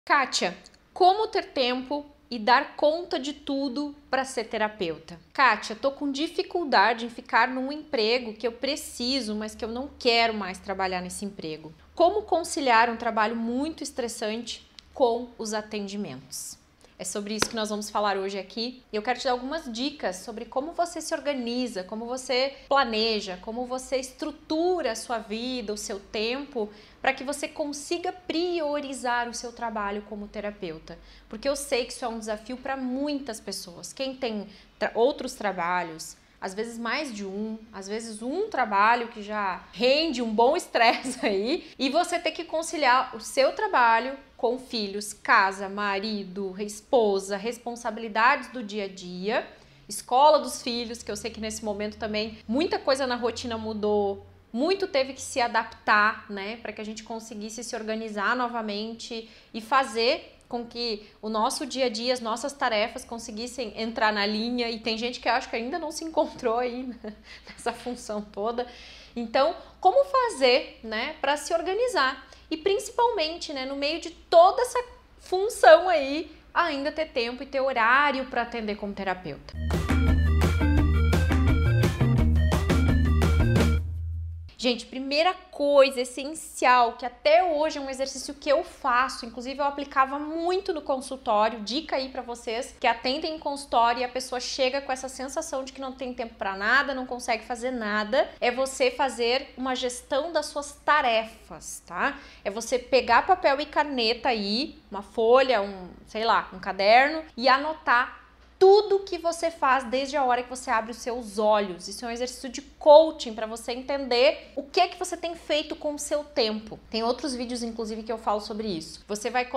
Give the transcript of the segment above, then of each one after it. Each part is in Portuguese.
Kátia, como ter tempo e dar conta de tudo para ser terapeuta? Kátia, tô com dificuldade em ficar num emprego que eu preciso, mas que eu não quero mais trabalhar nesse emprego. Como conciliar um trabalho muito estressante com os atendimentos? É sobre isso que nós vamos falar hoje aqui. E eu quero te dar algumas dicas sobre como você se organiza, como você planeja, como você estrutura a sua vida, o seu tempo, para que você consiga priorizar o seu trabalho como terapeuta. Porque eu sei que isso é um desafio para muitas pessoas. Quem tem outros trabalhos, às vezes mais de um, às vezes um trabalho que já rende um bom estresse aí, e você ter que conciliar o seu trabalho com filhos, casa, marido, esposa, responsabilidades do dia a dia, escola dos filhos, que eu sei que nesse momento também muita coisa na rotina mudou, muito teve que se adaptar, né, para que a gente conseguisse se organizar novamente e fazer com que o nosso dia a dia, as nossas tarefas conseguissem entrar na linha, e tem gente que eu acho que ainda não se encontrou aí nessa função toda. Então, como fazer, né, para se organizar? E principalmente, né, no meio de toda essa função aí, ainda ter tempo e ter horário para atender como terapeuta. Gente, primeira coisa essencial, que até hoje é um exercício que eu faço, inclusive eu aplicava muito no consultório, dica aí pra vocês que atendem em consultório e a pessoa chega com essa sensação de que não tem tempo pra nada, não consegue fazer nada, é você fazer uma gestão das suas tarefas, tá? É você pegar papel e caneta aí, uma folha, um caderno e anotar tudo que você faz desde a hora que você abre os seus olhos. Isso é um exercício de coaching para você entender o que você tem feito com o seu tempo. Tem outros vídeos, inclusive, que eu falo sobre isso. Você vai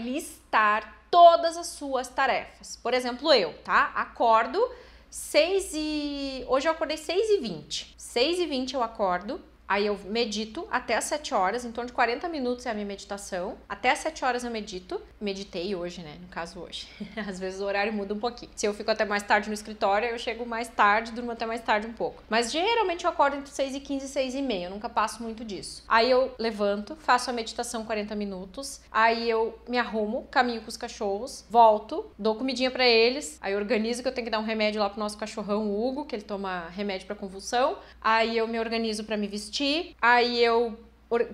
listar todas as suas tarefas. Por exemplo, eu, tá? Acordo hoje eu acordei 6h20. 6h20 eu acordo. Aí eu medito até as 7 horas, em torno de 40 minutos é a minha meditação. Até as 7 horas eu medito. Meditei hoje, né? No caso hoje. Às vezes o horário muda um pouquinho. Se eu fico até mais tarde no escritório, eu chego mais tarde, durmo até mais tarde um pouco. Mas geralmente eu acordo entre 6h15 e 6h30, eu nunca passo muito disso. Aí eu levanto, faço a meditação 40 minutos. Aí eu me arrumo, caminho com os cachorros, volto, dou comidinha pra eles. Aí eu organizo que eu tenho que dar um remédio lá pro nosso cachorrão, o Hugo, que ele toma remédio pra convulsão. Aí eu me organizo pra me vestir. Aí eu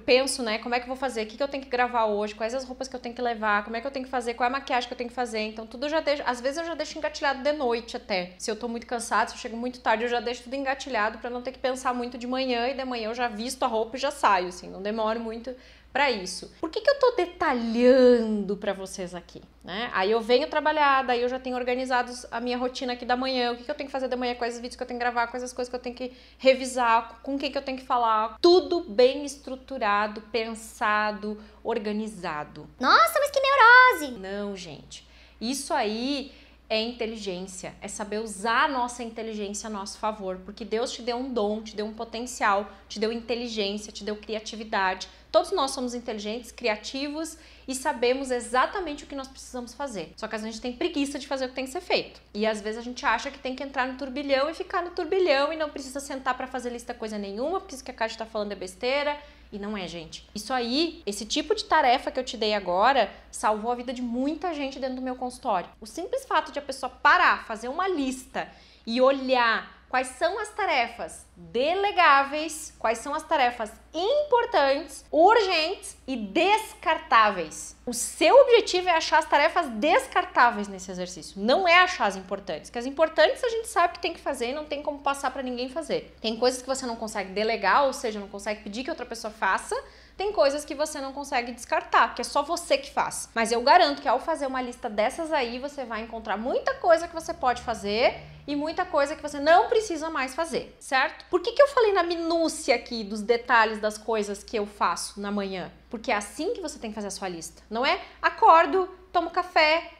penso, né, como é que eu vou fazer, o que eu tenho que gravar hoje, quais as roupas que eu tenho que levar, como é que eu tenho que fazer, qual é a maquiagem que eu tenho que fazer. Então tudo eu já deixo, às vezes eu já deixo engatilhado de noite até. Se eu tô muito cansada, se eu chego muito tarde, eu já deixo tudo engatilhado pra não ter que pensar muito de manhã, e de manhã eu já visto a roupa e já saio, assim, não demoro muito pra isso. Por que eu tô detalhando pra vocês aqui, né? Aí eu venho trabalhar, daí eu já tenho organizado a minha rotina aqui da manhã, o que eu tenho que fazer da manhã, quais os vídeos que eu tenho que gravar, quais as coisas que eu tenho que revisar, com quem que eu tenho que falar. Tudo bem estruturado, pensado, organizado. Nossa, mas que neurose! Não, gente. Isso aí é inteligência, é saber usar a nossa inteligência a nosso favor, porque Deus te deu um dom, te deu um potencial, te deu inteligência, te deu criatividade. Todos nós somos inteligentes, criativos e sabemos exatamente o que nós precisamos fazer. Só que a gente tem preguiça de fazer o que tem que ser feito. E às vezes a gente acha que tem que entrar no turbilhão e ficar no turbilhão e não precisa sentar para fazer lista coisa nenhuma, porque isso que a Kátia tá falando é besteira. E não é, gente. Isso aí, esse tipo de tarefa que eu te dei agora, salvou a vida de muita gente dentro do meu consultório. O simples fato de a pessoa parar, fazer uma lista e olhar quais são as tarefas delegáveis, quais são as tarefas importantes, urgentes e descartáveis. O seu objetivo é achar as tarefas descartáveis nesse exercício, não é achar as importantes, porque as importantes a gente sabe que tem que fazer e não tem como passar para ninguém fazer. Tem coisas que você não consegue delegar, ou seja, não consegue pedir que outra pessoa faça. Tem coisas que você não consegue descartar, que é só você que faz. Mas eu garanto que ao fazer uma lista dessas aí, você vai encontrar muita coisa que você pode fazer e muita coisa que você não precisa mais fazer, certo? Por que eu falei na minúcia aqui dos detalhes das coisas que eu faço na manhã? Porque é assim que você tem que fazer a sua lista. Não é acordo, tomo café,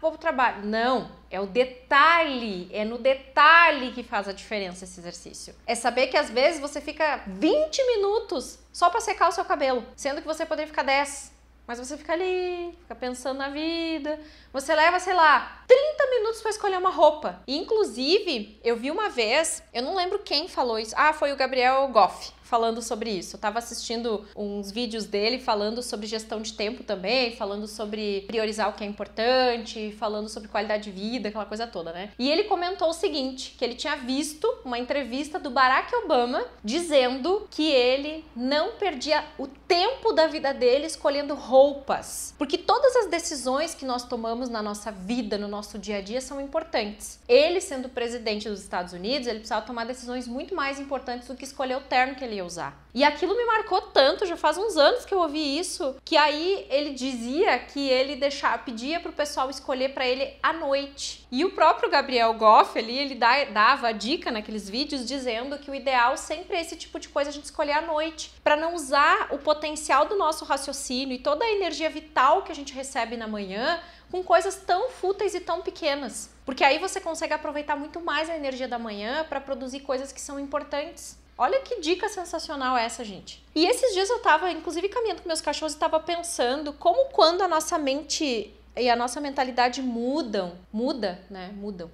vou pro trabalho. Não, é o detalhe, é no detalhe que faz a diferença esse exercício. É saber que às vezes você fica 20 minutos só para secar o seu cabelo, sendo que você poderia ficar 10. Mas você fica ali, fica pensando na vida. Você leva, sei lá, 30 minutos para escolher uma roupa. E, inclusive, eu vi uma vez, eu não lembro quem falou isso. Ah, foi o Gabriel Goff. falando sobre isso. Eu tava assistindo uns vídeos dele falando sobre gestão de tempo também, falando sobre priorizar o que é importante, falando sobre qualidade de vida, aquela coisa toda, né? E ele comentou o seguinte, que ele tinha visto uma entrevista do Barack Obama dizendo que ele não perdia o tempo da vida dele escolhendo roupas, porque todas as decisões que nós tomamos na nossa vida, no nosso dia a dia, são importantes. Ele, sendo presidente dos Estados Unidos, ele precisava tomar decisões muito mais importantes do que escolher o terno que ele ia usar. E aquilo me marcou tanto, já faz uns anos que eu ouvi isso, que aí ele dizia que ele pedia pro pessoal escolher para ele à noite. E o próprio Gabriel Goff ali, ele dava a dica naqueles vídeos dizendo que o ideal sempre é esse tipo de coisa a gente escolher à noite, para não usar o potencial do nosso raciocínio e toda a energia vital que a gente recebe na manhã com coisas tão fúteis e tão pequenas. Porque aí você consegue aproveitar muito mais a energia da manhã para produzir coisas que são importantes. Olha que dica sensacional essa, gente. E esses dias eu tava, inclusive, caminhando com meus cachorros e tava pensando como quando a nossa mente e a nossa mentalidade mudam,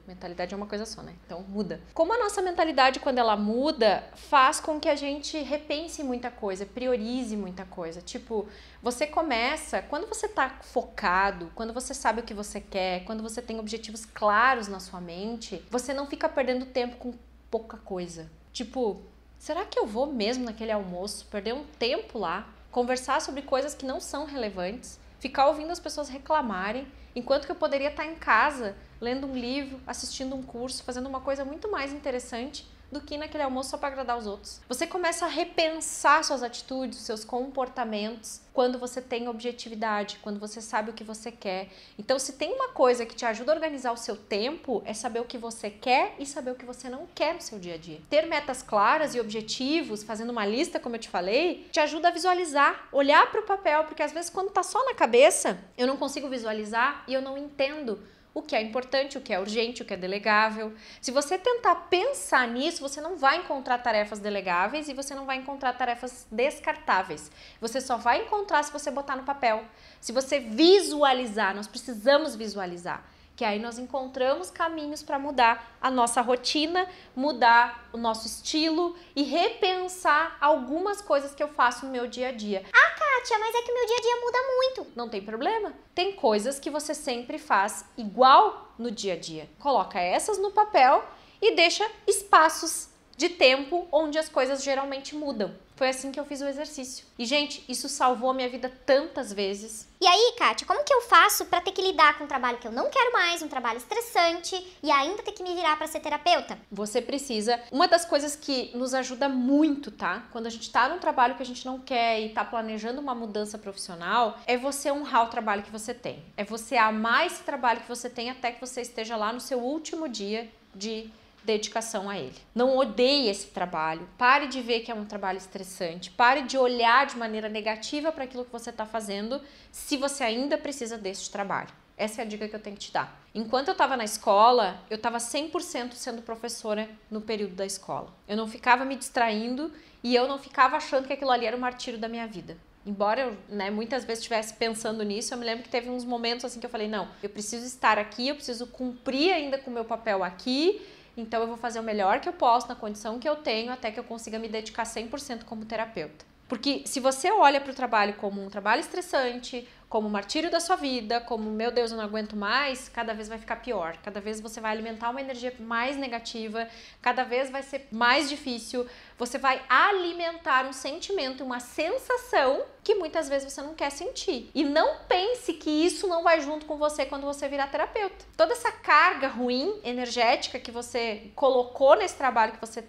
mentalidade é uma coisa só, né? Então muda. Como a nossa mentalidade, quando ela muda, faz com que a gente repense muita coisa, priorize muita coisa. Tipo, você começa, quando você tá focado, quando você sabe o que você quer, quando você tem objetivos claros na sua mente, você não fica perdendo tempo com pouca coisa. Tipo, será que eu vou mesmo naquele almoço, perder um tempo lá, conversar sobre coisas que não são relevantes, ficar ouvindo as pessoas reclamarem, enquanto que eu poderia estar em casa, lendo um livro, assistindo um curso, fazendo uma coisa muito mais interessante do que ir naquele almoço só para agradar os outros. Você começa a repensar suas atitudes, seus comportamentos, quando você tem objetividade, quando você sabe o que você quer. Então, se tem uma coisa que te ajuda a organizar o seu tempo, é saber o que você quer e saber o que você não quer no seu dia a dia. Ter metas claras e objetivos, fazendo uma lista, como eu te falei, te ajuda a visualizar, olhar para o papel, porque às vezes quando tá só na cabeça, eu não consigo visualizar e eu não entendo o que é importante, o que é urgente, o que é delegável. Se você tentar pensar nisso, você não vai encontrar tarefas delegáveis e você não vai encontrar tarefas descartáveis. Você só vai encontrar se você botar no papel. Se você visualizar, nós precisamos visualizar. Que aí nós encontramos caminhos para mudar a nossa rotina, mudar o nosso estilo e repensar algumas coisas que eu faço no meu dia a dia. Ah, Kátia, mas é que o meu dia a dia muda muito. Não tem problema. Tem coisas que você sempre faz igual no dia a dia. Coloca essas no papel e deixa espaços de tempo onde as coisas geralmente mudam. Foi assim que eu fiz o exercício. E, gente, isso salvou a minha vida tantas vezes. E aí, Kátia, como que eu faço pra ter que lidar com um trabalho que eu não quero mais, um trabalho estressante e ainda ter que me virar pra ser terapeuta? Você precisa... Uma das coisas que nos ajuda muito, tá? Quando a gente tá num trabalho que a gente não quer e tá planejando uma mudança profissional, é você honrar o trabalho que você tem. É você amar esse trabalho que você tem até que você esteja lá no seu último dia de dedicação a ele. Não odeie esse trabalho, pare de ver que é um trabalho estressante, pare de olhar de maneira negativa para aquilo que você está fazendo se você ainda precisa desse trabalho. Essa é a dica que eu tenho que te dar. Enquanto eu estava na escola, eu estava 100% sendo professora no período da escola. Eu não ficava me distraindo e eu não ficava achando que aquilo ali era o martírio da minha vida. Embora eu, muitas vezes estivesse pensando nisso, eu me lembro que teve uns momentos assim que eu falei, não, eu preciso estar aqui, eu preciso cumprir ainda com o meu papel aqui. Então eu vou fazer o melhor que eu posso na condição que eu tenho até que eu consiga me dedicar 100% como terapeuta. Porque se você olha para o trabalho como um trabalho estressante, como o martírio da sua vida, como, meu Deus, eu não aguento mais, cada vez vai ficar pior. Cada vez você vai alimentar uma energia mais negativa, cada vez vai ser mais difícil. Você vai alimentar um sentimento, uma sensação que muitas vezes você não quer sentir. E não pense que isso não vai junto com você quando você virar terapeuta. Toda essa carga ruim, energética que você colocou nesse trabalho que você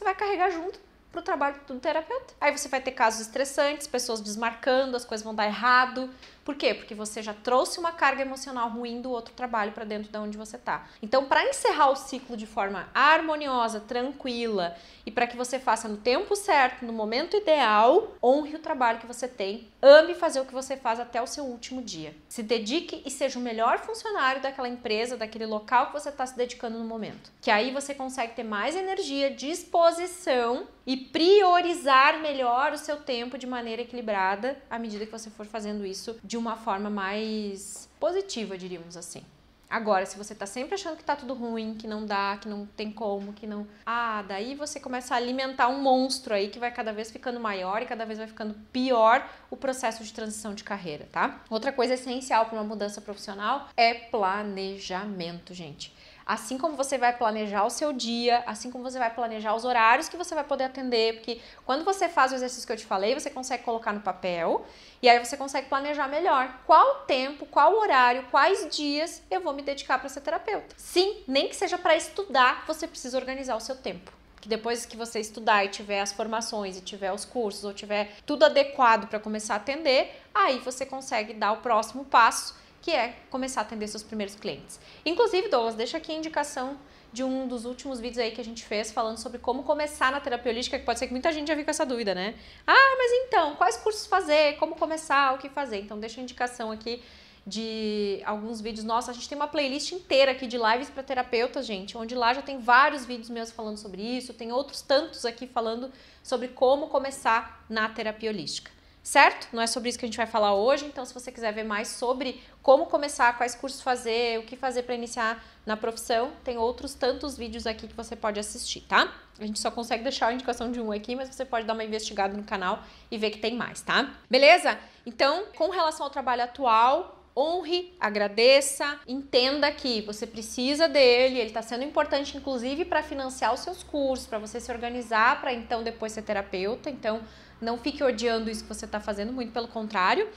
vai carregar junto pro trabalho do terapeuta. Aí você vai ter casos estressantes, pessoas desmarcando, as coisas vão dar errado. Por quê? Porque você já trouxe uma carga emocional ruim do outro trabalho para dentro de onde você tá. Então, para encerrar o ciclo de forma harmoniosa, tranquila e para que você faça no tempo certo, no momento ideal, honre o trabalho que você tem, ame fazer o que você faz até o seu último dia. Se dedique e seja o melhor funcionário daquela empresa, daquele local que você está se dedicando no momento. Que aí você consegue ter mais energia, disposição e priorizar melhor o seu tempo de maneira equilibrada à medida que você for fazendo isso de uma forma mais positiva, diríamos assim. Agora, se você tá sempre achando que tá tudo ruim, que não dá, que não tem como, que não... daí você começa a alimentar um monstro aí que vai cada vez ficando maior e cada vez vai ficando pior o processo de transição de carreira, tá? Outra coisa essencial para uma mudança profissional é planejamento, gente. Assim como você vai planejar o seu dia, assim como você vai planejar os horários que você vai poder atender, porque quando você faz o exercício que eu te falei, você consegue colocar no papel e aí você consegue planejar melhor qual tempo, qual horário, quais dias eu vou me dedicar para ser terapeuta. Sim, nem que seja para estudar, você precisa organizar o seu tempo. Que depois que você estudar e tiver as formações e tiver os cursos ou tiver tudo adequado para começar a atender, aí você consegue dar o próximo passo, que é começar a atender seus primeiros clientes. Inclusive, Douglas, deixa aqui a indicação de um dos últimos vídeos aí que a gente fez falando sobre como começar na terapia holística, que pode ser que muita gente já viu com essa dúvida, né? Mas então, quais cursos fazer, como começar, o que fazer? Então deixa a indicação aqui de alguns vídeos. Nossa, a gente tem uma playlist inteira aqui de lives para terapeutas, gente, onde lá já tem vários vídeos meus falando sobre isso, tem outros tantos aqui falando sobre como começar na terapia holística. Certo? Não é sobre isso que a gente vai falar hoje, então se você quiser ver mais sobre como começar, quais cursos fazer, o que fazer para iniciar na profissão, tem outros tantos vídeos aqui que você pode assistir, tá? A gente só consegue deixar a indicação de um aqui, mas você pode dar uma investigada no canal e ver que tem mais, tá? Beleza? Então, com relação ao trabalho atual, honre, agradeça, entenda que você precisa dele, ele está sendo importante inclusive para financiar os seus cursos, para você se organizar para então depois ser terapeuta, então não fique odiando isso que você está fazendo, muito pelo contrário.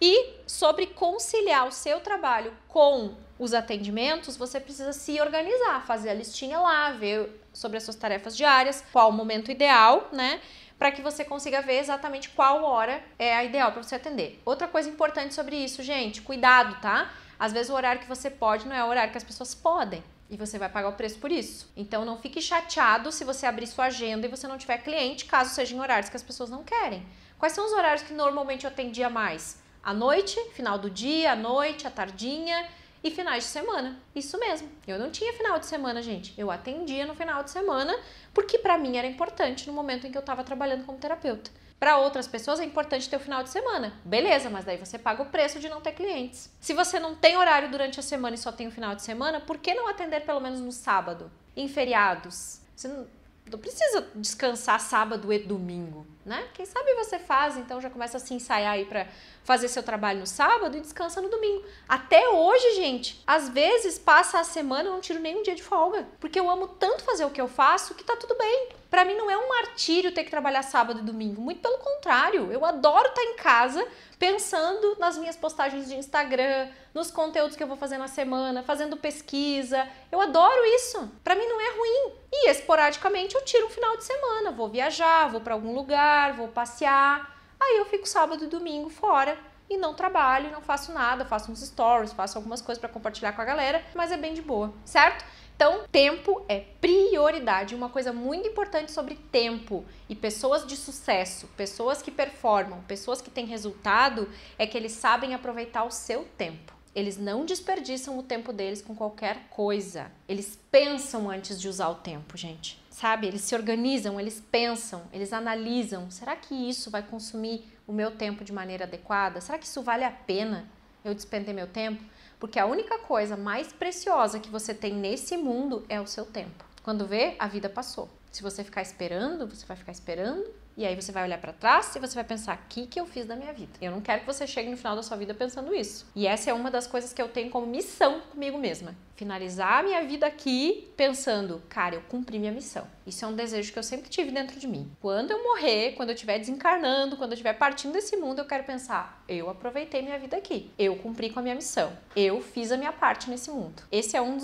E sobre conciliar o seu trabalho com os atendimentos, você precisa se organizar, fazer a listinha lá, ver sobre as suas tarefas diárias, qual o momento ideal, né? Para que você consiga ver exatamente qual hora é a ideal para você atender. Outra coisa importante sobre isso, gente, cuidado, tá? Às vezes o horário que você pode não é o horário que as pessoas podem. E você vai pagar o preço por isso. Então não fique chateado se você abrir sua agenda e você não tiver cliente, caso sejam horários que as pessoas não querem. Quais são os horários que normalmente eu atendia mais? À noite, final do dia, à noite, à tardinha e finais de semana. Isso mesmo. Eu não tinha final de semana, gente. Eu atendia no final de semana porque para mim era importante no momento em que eu estava trabalhando como terapeuta. Para outras pessoas é importante ter o final de semana. Beleza, mas daí você paga o preço de não ter clientes. Se você não tem horário durante a semana e só tem o final de semana, por que não atender pelo menos no sábado? Em feriados? Você não precisa descansar sábado e domingo, né? Quem sabe você faz, então já começa a se ensaiar aí para fazer seu trabalho no sábado e descansa no domingo. Até hoje, gente, às vezes passa a semana e eu não tiro nem um dia de folga, porque eu amo tanto fazer o que eu faço que tá tudo bem. Pra mim não é um martírio ter que trabalhar sábado e domingo, muito pelo contrário, eu adoro estar em casa pensando nas minhas postagens de Instagram, nos conteúdos que eu vou fazer na semana, fazendo pesquisa, eu adoro isso, pra mim não é ruim. E esporadicamente eu tiro um final de semana, vou viajar, vou pra algum lugar, vou passear, aí eu fico sábado e domingo fora e não trabalho, não faço nada, faço uns stories, faço algumas coisas pra compartilhar com a galera, mas é bem de boa, certo? Então, tempo é prioridade. Uma coisa muito importante sobre tempo e pessoas de sucesso, pessoas que performam, pessoas que têm resultado, é que eles sabem aproveitar o seu tempo. Eles não desperdiçam o tempo deles com qualquer coisa. Eles pensam antes de usar o tempo, gente. Sabe? Eles se organizam, eles pensam, eles analisam. Será que isso vai consumir o meu tempo de maneira adequada? Será que isso vale a pena eu despender meu tempo? Porque a única coisa mais preciosa que você tem nesse mundo é o seu tempo. Quando vê, a vida passou. Se você ficar esperando, você vai ficar esperando e aí você vai olhar pra trás e você vai pensar, o que eu fiz da minha vida? Eu não quero que você chegue no final da sua vida pensando isso. E essa é uma das coisas que eu tenho como missão comigo mesma. Finalizar a minha vida aqui pensando, cara, eu cumpri minha missão. Isso é um desejo que eu sempre tive dentro de mim. Quando eu morrer, quando eu estiver desencarnando, quando eu estiver partindo desse mundo, eu quero pensar, eu aproveitei minha vida aqui. Eu cumpri com a minha missão. Eu fiz a minha parte nesse mundo. Esse é um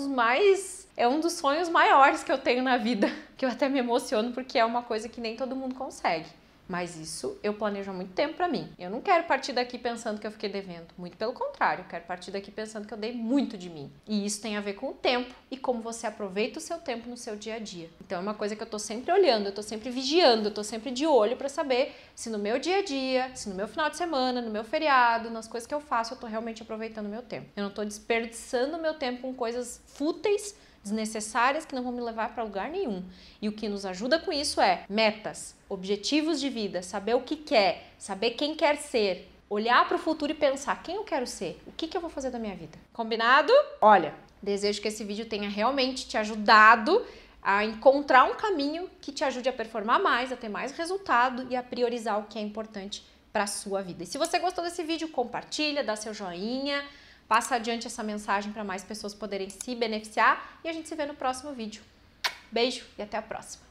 dos sonhos maiores que eu tenho na vida, que eu até me emociono porque é uma coisa que nem todo mundo consegue. Mas isso eu planejo há muito tempo pra mim. Eu não quero partir daqui pensando que eu fiquei devendo. Muito pelo contrário, eu quero partir daqui pensando que eu dei muito de mim. E isso tem a ver com o tempo e como você aproveita o seu tempo no seu dia a dia. Então é uma coisa que eu tô sempre olhando, eu tô sempre vigiando, eu tô sempre de olho pra saber se no meu dia a dia, se no meu final de semana, no meu feriado, nas coisas que eu faço, eu tô realmente aproveitando o meu tempo. Eu não tô desperdiçando o meu tempo com coisas fúteis, desnecessárias, que não vão me levar para lugar nenhum. E o que nos ajuda com isso é metas, objetivos de vida, saber o que quer, saber quem quer ser, olhar para o futuro e pensar quem eu quero ser, o que eu vou fazer da minha vida. Combinado? Olha, desejo que esse vídeo tenha realmente te ajudado a encontrar um caminho que te ajude a performar mais, a ter mais resultado e a priorizar o que é importante para a sua vida. E se você gostou desse vídeo, compartilha, dá seu joinha, passa adiante essa mensagem para mais pessoas poderem se beneficiar e a gente se vê no próximo vídeo. Beijo e até a próxima!